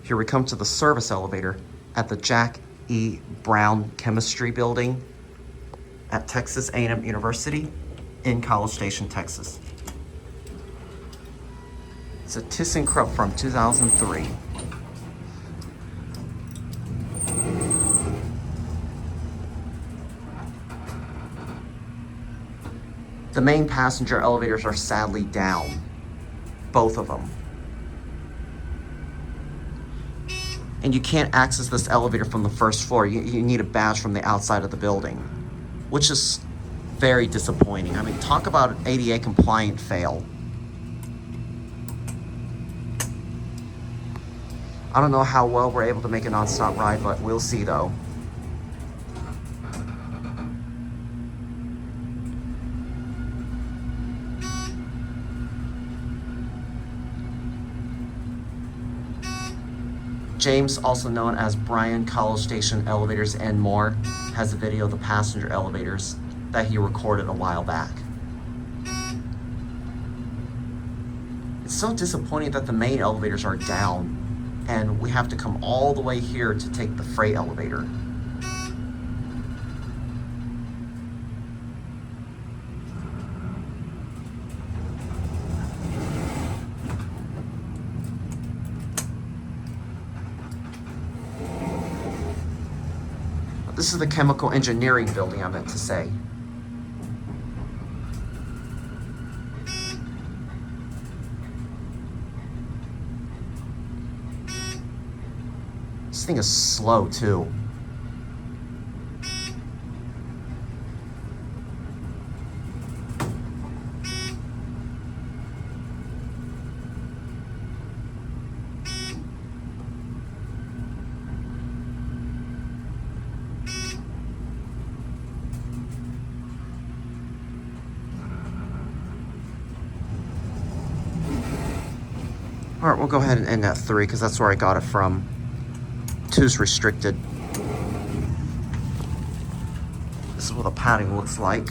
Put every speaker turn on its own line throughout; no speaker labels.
Here we come to the service elevator at the Jack E. Brown Chemistry Building at Texas A&M University in College Station, Texas. It's a ThyssenKrupp from 2003. The main passenger elevators are sadly down, both of them. And you can't access this elevator from the first floor. You need a badge from the outside of the building, which is very disappointing. I mean, talk about an ADA compliant fail. I don't know how well we're able to make a nonstop ride, but we'll see though. James, also known as Brian, College Station Elevators and More, has a video of the passenger elevators that he recorded a while back. It's so disappointing that the main elevators are down and we have to come all the way here to take the freight elevator. This is the chemical engineering building, I meant to say. This thing is slow too. All right, we'll go ahead and end at 3 because that's where I got it from. 2's restricted. This is what the padding looks like.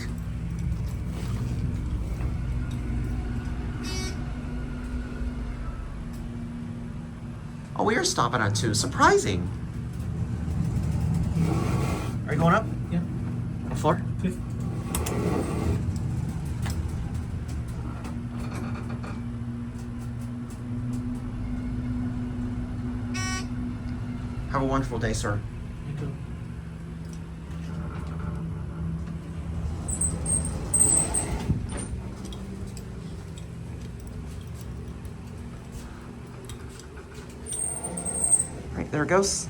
Oh, we are stopping on 2. Surprising. Are you going up?
Yeah.
On the floor?
5th.
Have a wonderful day, sir.
You too.
Right, there it goes.